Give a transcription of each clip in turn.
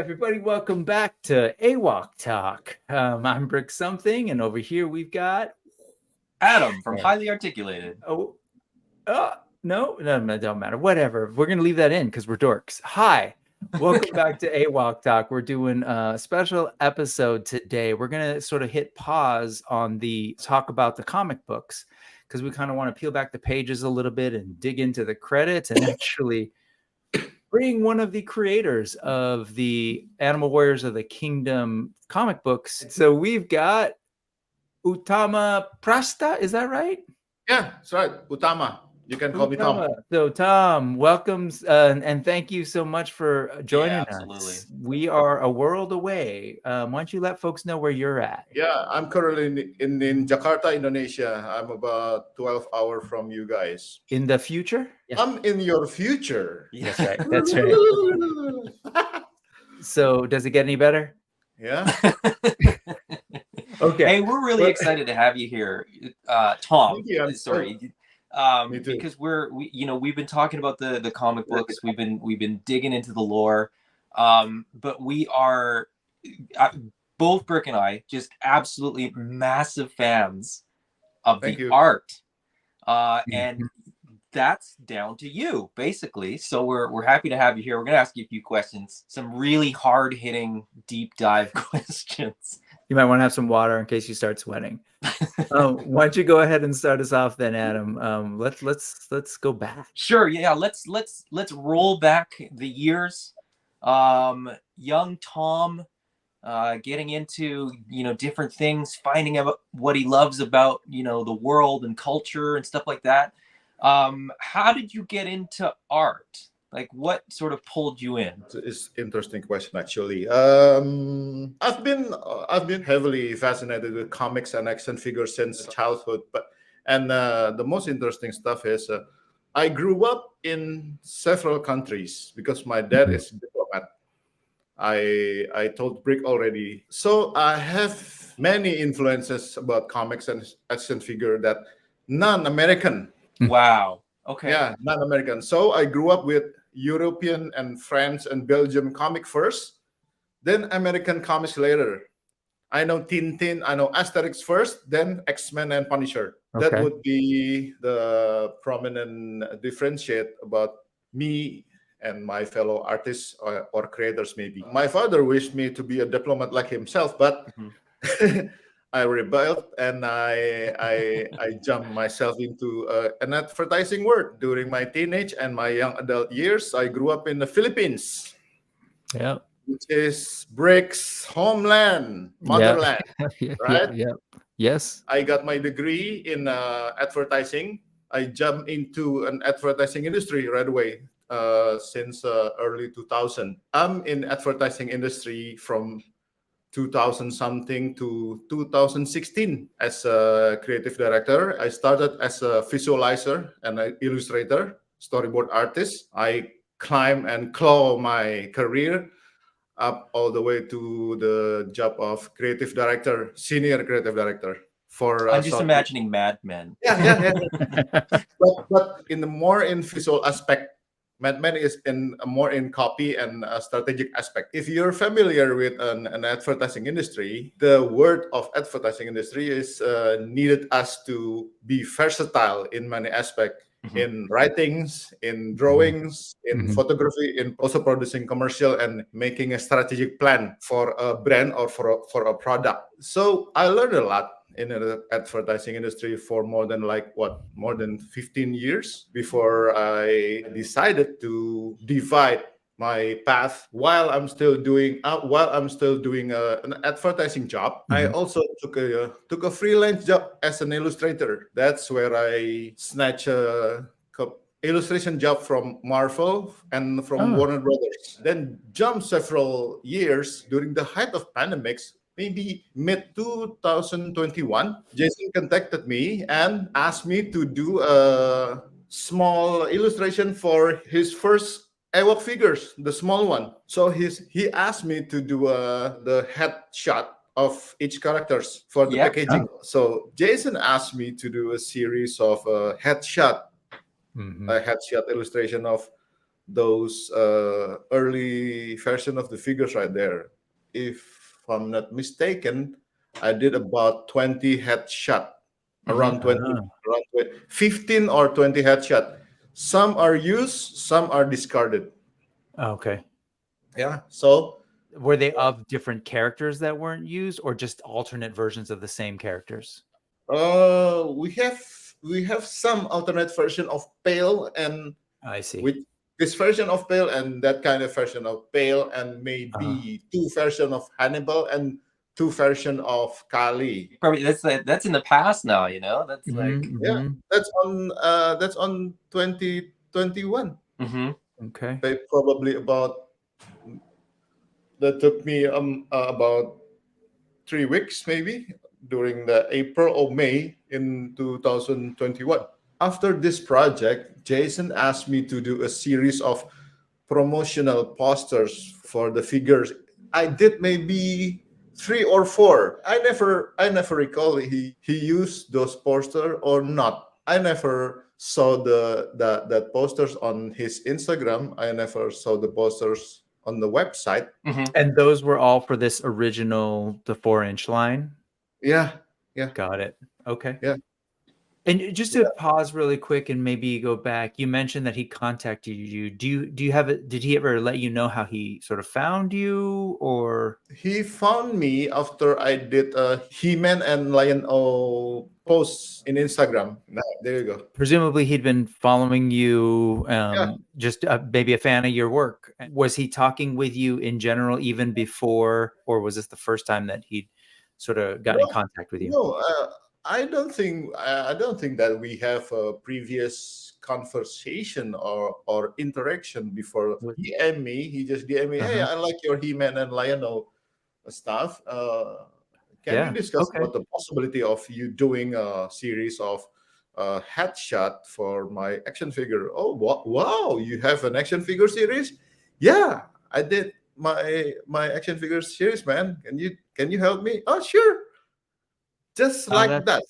everybody. Welcome back to AWOK Talk. I'm Brick Something, and over here we've got Adam from Highly Articulated. No, it don't matter. Whatever. We're gonna leave that in because we're dorks. Hi, welcome back to AWOK Talk. We're doing a special episode today. We're gonna sort of hit pause on the talk about the comic books because we kind of want to peel back the pages a little bit and dig into the credits and actually bring one of the creators of the Animal Warriors of the Kingdom comic books. So we've got Utama Prastha. Is that right? Yeah, that's right. Utama. You can call me Tom. So Tom, welcome and thank you so much for joining us. We are a world away. Why don't you let folks know where you're at? Yeah, I'm currently in Jakarta, Indonesia. I'm about 12 hours from you guys. In the future? Yeah. I'm in your future. That's right. That's right. So does it get any better? Yeah. Okay. Hey, we're really excited to have you here, Tom. Sorry. Because we've been talking about the comic books. We've been digging into the lore, but we are both Brick and I just absolutely massive fans of the art, and that's down to you basically. So we're happy to have you here. We're gonna ask you a few questions, some really hard hitting deep dive questions. You might want to have some water in case you start sweating. Why don't you go ahead and start us off then, Adam? Let's go back. Sure. Yeah. Let's roll back the years. Young Tom, getting into different things, finding out what he loves about the world and culture and stuff like that. How did you get into art? Like, what sort of pulled you in? It's an interesting question, actually. I've been heavily fascinated with comics and action figures since childhood. And the most interesting stuff is I grew up in several countries because my dad is a diplomat. I told Brick already. So I have many influences about comics and action figure that non-American. Wow. Okay. Yeah, non-American. So I grew up with European and French and Belgium comic first, then American comics later. I know Tintin, I know Asterix first, then X-Men and Punisher. Okay. That would be the prominent differentiate about me and my fellow artists or creators maybe. My father wished me to be a diplomat like himself, but I rebelled and I jumped myself into an advertising world during my teenage and my young adult years. I grew up in the Philippines, which is Brick's homeland, motherland, right? Yeah. Yes. I got my degree in advertising. I jumped into an advertising industry right away since early 2000. I'm in advertising industry from 2000 something to 2016 as a creative director. I started as a visualizer and an illustrator, storyboard artist. I climb and claw my career up all the way to the job of creative director, senior creative director. I'm just imagining Mad Men. Yeah. but more in visual aspect. Mad Men is more in copy and strategic aspect. If you're familiar with an advertising industry, the word of advertising industry is needed us to be versatile in many aspects, in writings, in drawings, in photography, in also producing commercial and making a strategic plan for a brand or for a product. So I learned a lot in the advertising industry for more than 15 years before I decided to divide my path while I'm still doing an advertising job. I also took a freelance job as an illustrator. That's where I snatched a illustration job from Marvel and from Warner Brothers. Then jumped several years during the height of pandemics. Maybe mid 2021, Jason contacted me and asked me to do a small illustration for his first AWOK figures, the small one. So he asked me to do the headshot of each characters for the packaging. So Jason asked me to do a series of a headshot illustration of those early version of the figures right there. If I'm not mistaken, I did about 20 headshot, around 20, around 20, 15 or 20 headshot. Some are used, some are discarded. Okay. Yeah. So were they of different characters that weren't used, or just alternate versions of the same characters? We have some alternate version of Pale, and I see. with this version of Pale and that kind of version of Pale, and maybe two version of Hannibal and two version of Kali. Probably that's in the past now, you know. That's like yeah, that's on 2021. Okay. Probably about that took me about 3 weeks maybe during the April or May in 2021. After this project, Jason asked me to do a series of promotional posters for the figures. I did maybe 3 or 4. I never recall he used those posters or not. I never saw that posters on his Instagram. I never saw the posters on the website. And those were all for this original, the 4-inch line? Yeah. Got it. Okay. Yeah. And just to pause really quick and maybe go back, you mentioned that he contacted you. Do you have it? Did he ever let you know how he sort of found you, or? He found me after I did a He-Man and Lion-O post in Instagram. There you go. Presumably he'd been following you, just maybe a fan of your work. Was he talking with you in general even before, or was this the first time that he'd sort of got in contact with you? No, I don't think that we have a previous conversation or interaction before. He DM me. He just DM me. Hey, I like your He-Man and Lion-O stuff. Can we discuss about the possibility of you doing a series of headshot for my action figure? Oh, wow! You have an action figure series? Yeah, I did my action figure series, man. Can you help me? Oh, sure. Just like that.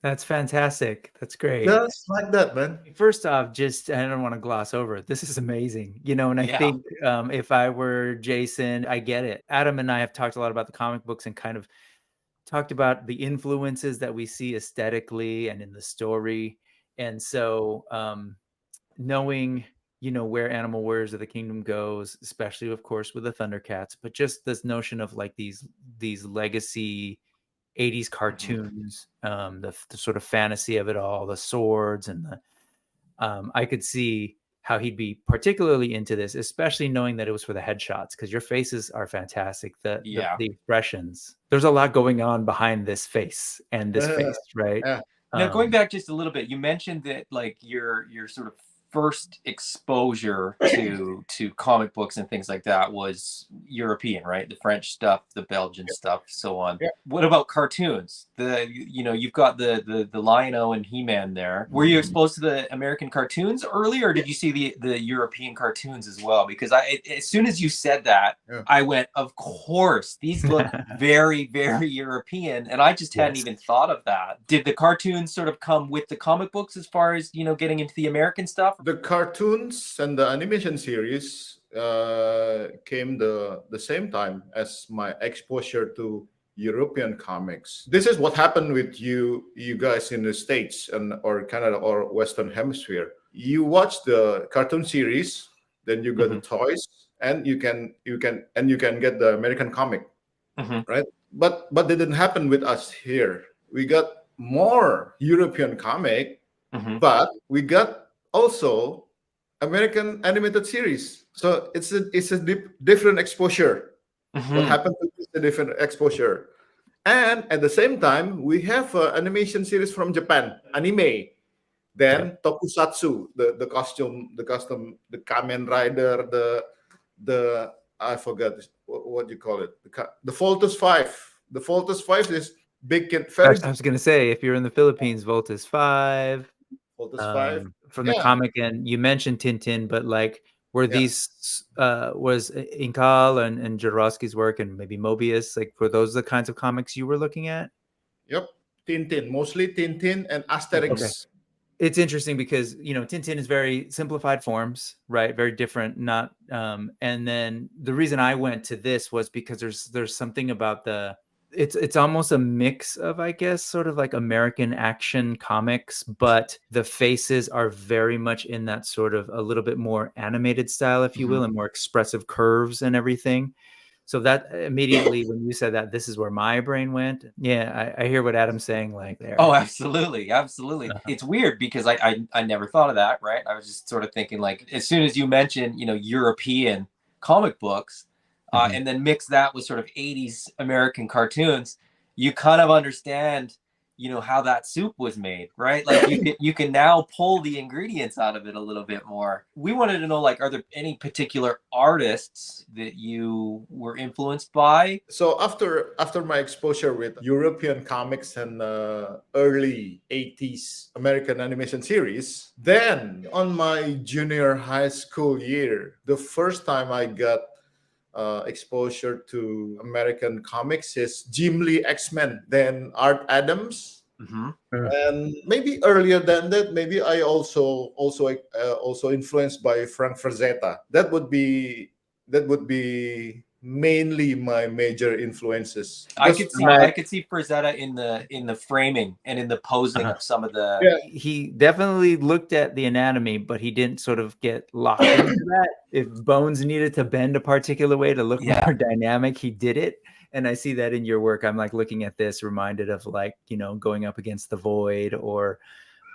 That's fantastic. That's great. Just like that, man. First off, I don't want to gloss over it. This is amazing. You know, and I think if I were Jason, I get it. Adam and I have talked a lot about the comic books and kind of talked about the influences that we see aesthetically and in the story. And so knowing, you know, where Animal Warriors of the Kingdom goes, especially, of course, with the Thundercats, but just this notion of like these legacy 80s cartoons, the sort of fantasy of it all, the swords and the I could see how he'd be particularly into this, especially knowing that it was for the headshots, because your faces are fantastic. The expressions, there's a lot going on behind this face and this face, right? Now going back just a little bit, you mentioned that like your sort of first exposure to comic books and things like that was European, right? The French stuff, the Belgian stuff, so on. What about cartoons? You've got the Lion-O and He-Man there. Were you exposed to the American cartoons early, or did you see the European cartoons as well? Because as soon as you said that, I went, of course, these look very, very European, and I just hadn't even thought of that. Did the cartoons sort of come with the comic books as far as, you know, getting into the American stuff? The cartoons and the animation series came the same time as my exposure to European comics. This is what happened with you guys in the States or Canada or Western Hemisphere. You watch the cartoon series, then you got the toys, and you can get the American comic, right? But that didn't happen with us here. We got more European comic, but we got also American animated series. So it's a different exposure. What happened is a different exposure. And at the same time, we have an animation series from Japan, anime. Then tokusatsu, the costume, the Kamen Rider, the I forgot what you call it. The Voltus 5. The Voltus 5 is big kid. I was going to say, if you're in the Philippines, Voltus 5. Voltus 5. From the comic, and you mentioned Tintin, but like, were these was Incal and Jodorowsky's work and maybe Mobius, like, were those the kinds of comics you were looking at? Yep, Tintin, mostly Tintin and Asterix. It's interesting because, you know, Tintin is very simplified forms, right? Very different, not and then the reason I went to this was because there's something about it's almost a mix of, I guess, sort of like American action comics, but the faces are very much in that sort of a little bit more animated style, if you will, and more expressive curves and everything. So that immediately, when you said that, this is where my brain went. Yeah, I hear what Adam's saying, like there. Oh, absolutely, absolutely. It's weird because I never thought of that, right? I was just sort of thinking, like, as soon as you mention, you know, European comic books, and then mix that with sort of 80s American cartoons, you kind of understand, you know, how that soup was made, right? Like you can now pull the ingredients out of it a little bit more. We wanted to know, like, are there any particular artists that you were influenced by? So after my exposure with European comics and early 80s American animation series, then on my junior high school year, the first time I got exposure to American comics is Jim Lee X-Men, then Art Adams, and maybe earlier than that, maybe I also influenced by Frank Frazetta. That would be mainly my major influences. I could see Frazetta in the framing and in the posing of some of the. Yeah. He definitely looked at the anatomy, but he didn't sort of get locked into that. If bones needed to bend a particular way to look more dynamic, he did it. And I see that in your work. I'm like looking at this, reminded of, like, you know, going up against the void, or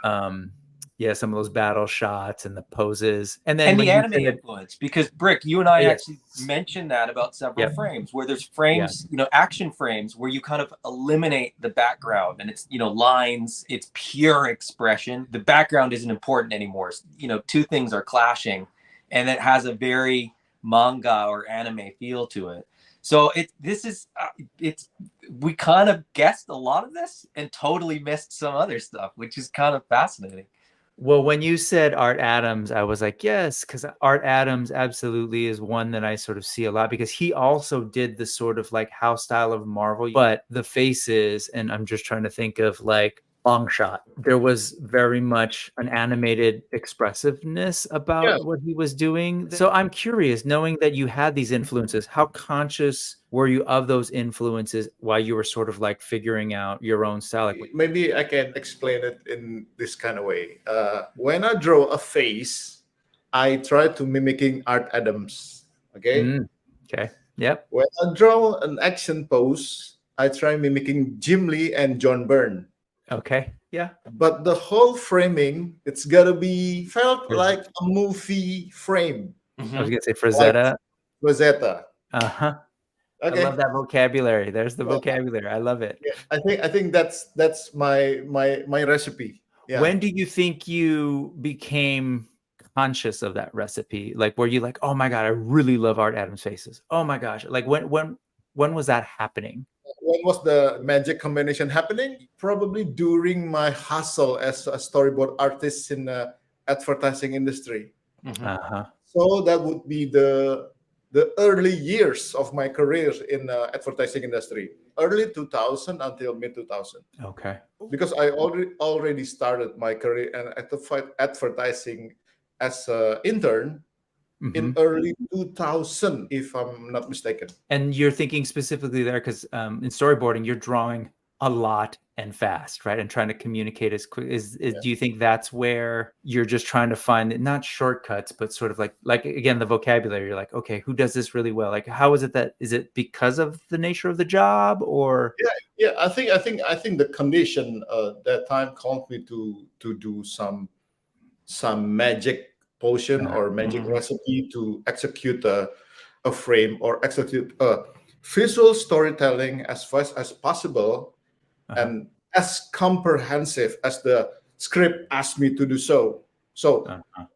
some of those battle shots and the poses, and then the anime influence. Because Brick, you and I actually mentioned that about several frames, where there's frames, you know, action frames, where you kind of eliminate the background, and it's, you know, lines, it's pure expression. The background isn't important anymore. You know, two things are clashing, and it has a very manga or anime feel to it. So we kind of guessed a lot of this and totally missed some other stuff, which is kind of fascinating. Well, when you said Art Adams, I was like, yes, because Art Adams absolutely is one that I sort of see a lot, because he also did the sort of like house style of Marvel, but the faces, and I'm just trying to think of like Long Shot. There was very much an animated expressiveness about what he was doing. So I'm curious, knowing that you had these influences, how conscious were you of those influences while you were sort of like figuring out your own style? Like, maybe I can explain it in this kind of way. When I draw a face, I try to mimicking Art Adams. Okay. Okay. Yep. When I draw an action pose, I try mimicking Jim Lee and John Byrne. Okay. Yeah. But the whole framing, it's gotta be felt like a movie frame. I was gonna say Frazetta. Like Frazetta. Okay. I love that vocabulary. There's the vocabulary. I love it. Yeah, I think that's my recipe. Yeah. When do you think you became conscious of that recipe? Like, were you like, oh my God, I really love Art Adams faces? Oh my gosh. Like when was that happening? When was the magic combination happening? Probably during my hustle as a storyboard artist in the advertising industry. So that would be the early years of my career in the advertising industry, early 2000 until mid 2000. Okay. Because I already started my career in advertising as an intern in early 2000, if I'm not mistaken. And you're thinking specifically there because in storyboarding, you're drawing a lot and fast, right? And trying to communicate as quick. Do you think that's where you're just trying to find not shortcuts, but sort of like again, the vocabulary? You're like, okay, who does this really well? Like, how is it is it because of the nature of the job, or? Yeah. I think the condition that time called me to do some magic potion or magic recipe to execute a frame or execute a visual storytelling as fast as possible and as comprehensive as the script asked me to do so. So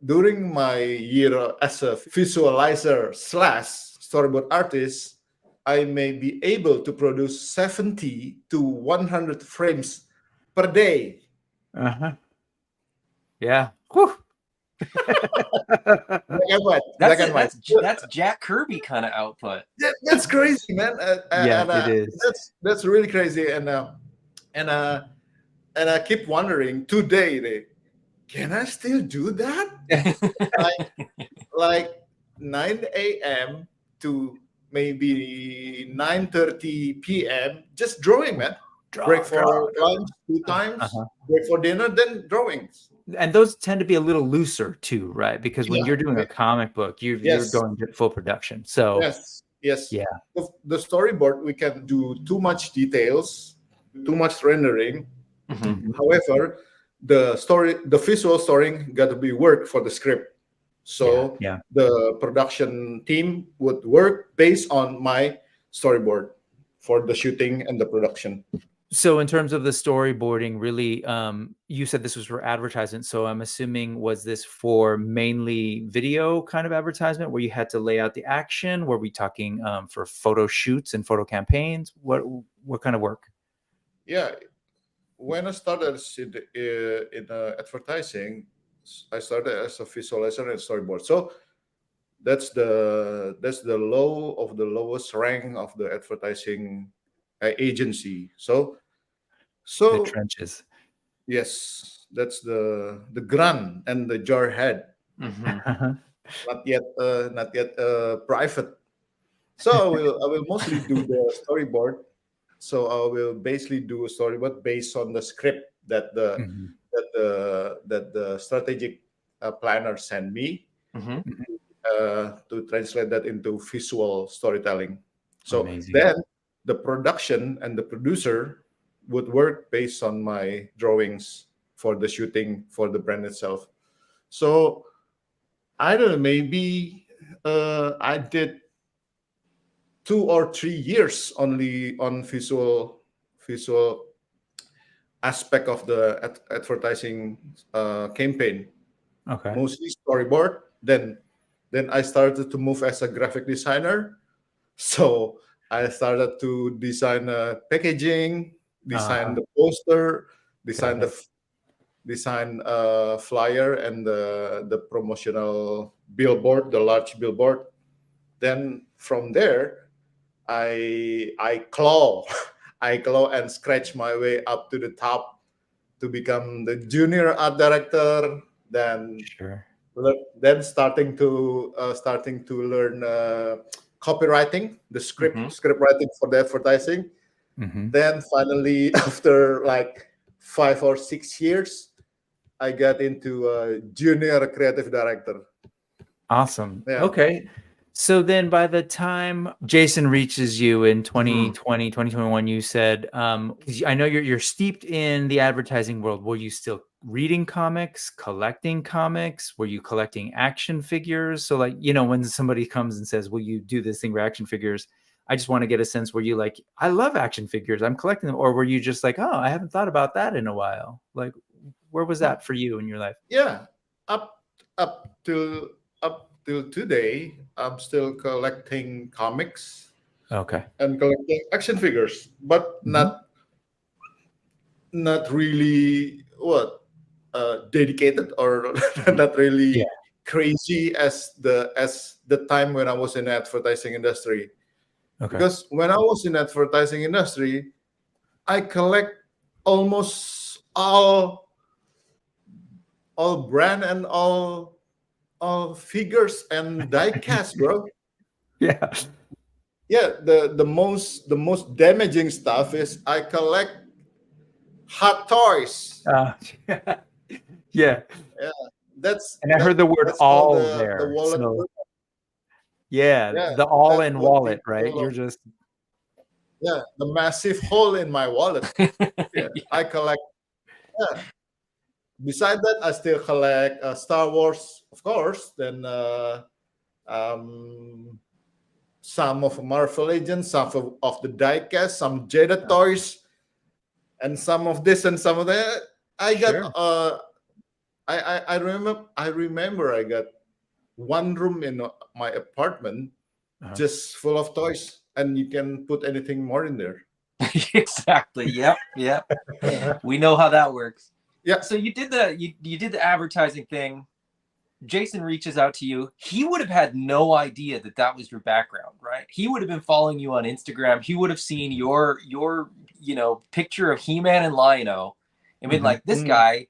during my year as a visualizer / storyboard artist, I may be able to produce 70 to 100 frames per day. Yeah. Whew. That's Jack Kirby kind of output. That's crazy, man. It is. That's really crazy, and I keep wondering today, can I still do that? like 9 a.m. to maybe 9:30 p.m. just drawing, man. Break for lunch 2 times, break for dinner, then drawings. And those tend to be a little looser too, right? Because when you're doing a comic book, you're going to full production. So yes, yeah. The storyboard, we can do too much details, too much rendering. However, the visual story got to be work for the script. So the production team would work based on my storyboard for the shooting and the production. So in terms of the storyboarding, really, you said this was for advertisement. So I'm assuming, was this for mainly video kind of advertisement where you had to lay out the action? Were we talking for photo shoots and photo campaigns? What kind of work? Yeah, when I started in advertising, I started as a visualizer and storyboard. So that's the low of the lowest rank of the advertising agency. So the trenches. Yes, that's the grunt and the jarhead. Not yet private. So I will mostly do the storyboard. So I will basically do a storyboard based on the script that the strategic planner sent me to translate that into visual storytelling. So amazing. Then the production and the producer would work based on my drawings for the shooting for the brand itself. So I don't know, maybe I did 2 or 3 years only on visual aspect of the advertising campaign. Okay. Mostly storyboard. Then I started to move as a graphic designer. So I started to design packaging, design the poster, design flyer and the promotional billboard, the large billboard. Then from there, I claw and scratch my way up to the top to become the junior art director. Then starting to learn copywriting, the script writing for the advertising. Then finally, after like 5 or 6 years, I got into a junior creative director. Awesome. Yeah. Okay. So then by the time Jason reaches you in 2020, 2021, you said, I know you're steeped in the advertising world. Were you still reading comics, collecting comics? Were you collecting action figures? So like, when somebody comes and says, will you do this thing for action figures? I just want to get a sense, were you like, I love action figures, I'm collecting them? Or were you just like, oh, I haven't thought about that in a while? Like, where was that for you in your life? Yeah, up till today, I'm still collecting comics. Okay. And collecting action figures, but not really dedicated or not really crazy as the time when I was in the advertising industry. Okay. Because when I was in the advertising industry, I collect almost all brand and all figures and die cast, bro. Yeah. The most damaging stuff is I collect hot toys. Yeah. That's and I heard the word all there. The wallet. So, the all-in wallet, right? You're just the massive hole in my wallet. I collect. Besides that, I still collect Star Wars, of course. Then some of Marvel Legends, some of the diecast, some Jedi toys, and some of this and some of that. I got. I remember I got one room in my apartment just full of toys, and you can put anything more in there. Exactly. Yep. We know how that works. Yeah. So you did the advertising thing. Jason reaches out to you. He would have had no idea that was your background, right? He would have been following you on Instagram. He would have seen your picture of He-Man and Lion-O and been like, this guy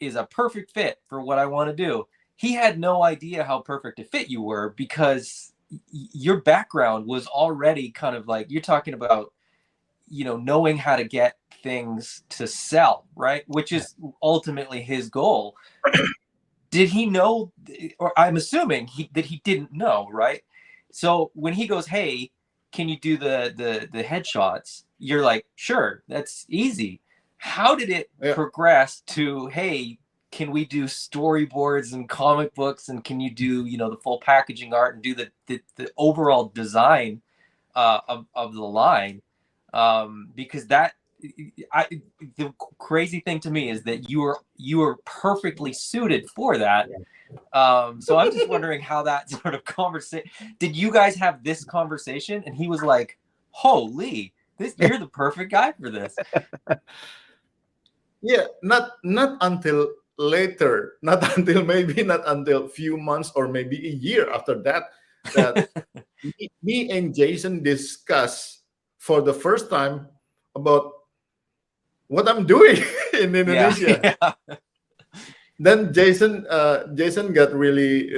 is a perfect fit for what I want to do. He had no idea how perfect a fit you were, because your background was already kind of like, you're talking about, you know, knowing how to get things to sell, right? Which is ultimately his goal. Did he know, or I'm assuming that he didn't know, right? So when he goes, hey, can you do the headshots? You're like, sure, that's easy. How did it progress to, hey, can we do storyboards and comic books, and can you do, you know, the full packaging art and do the overall design of the line? Because that, the crazy thing to me is that you were perfectly suited for that. So I'm just wondering how that sort of conversation, did you guys have this conversation and he was like, holy, you're the perfect guy for this? Yeah, not until later, not until a few months or maybe a year after that me and Jason discuss for the first time about what I'm doing in Indonesia. Yeah. Then Jason got really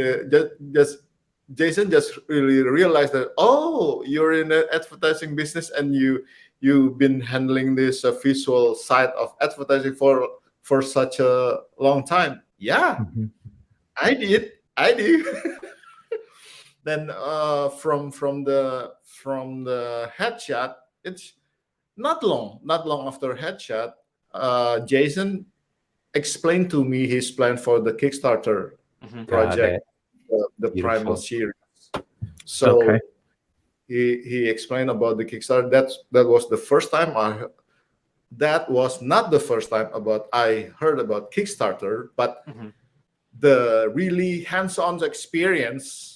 Jason just really realized that, oh, you're in the advertising business and you've been handling this visual side of advertising for such a long time. Yeah, I did. Then from the headshot, it's not long after headshot, Jason explained to me his plan for the Kickstarter project, the Primal series. So he explained about the Kickstarter. That was the first time that was not the first time I heard about Kickstarter, but the really hands-on experience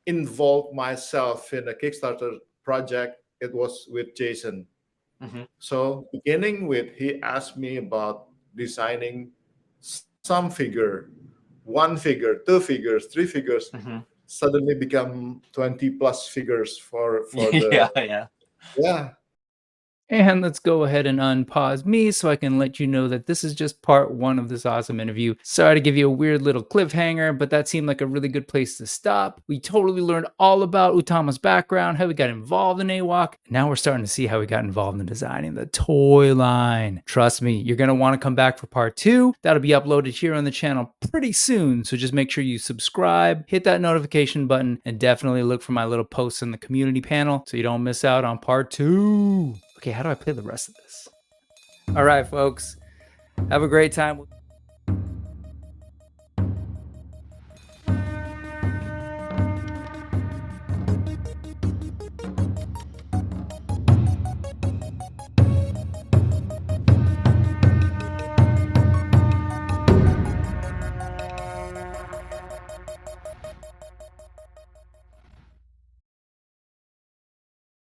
involved myself in a Kickstarter project. It was with Jason. So beginning with, he asked me about designing some figure, 1 figure, 2 figures, 3 figures, suddenly become 20 plus figures for the yeah. And let's go ahead and unpause me so I can let you know that this is just part 1 of this awesome interview. Sorry to give you a weird little cliffhanger, but that seemed like a really good place to stop. We totally learned all about Utama's background, how he got involved in AWOK. Now we're starting to see how he got involved in designing the toy line. Trust me, you're going to want to come back for part 2. That'll be uploaded here on the channel pretty soon, so just make sure you subscribe, hit that notification button, and definitely look for my little posts in the community panel so you don't miss out on part 2. Okay, how do I play the rest of this? All right, folks. Have a great time.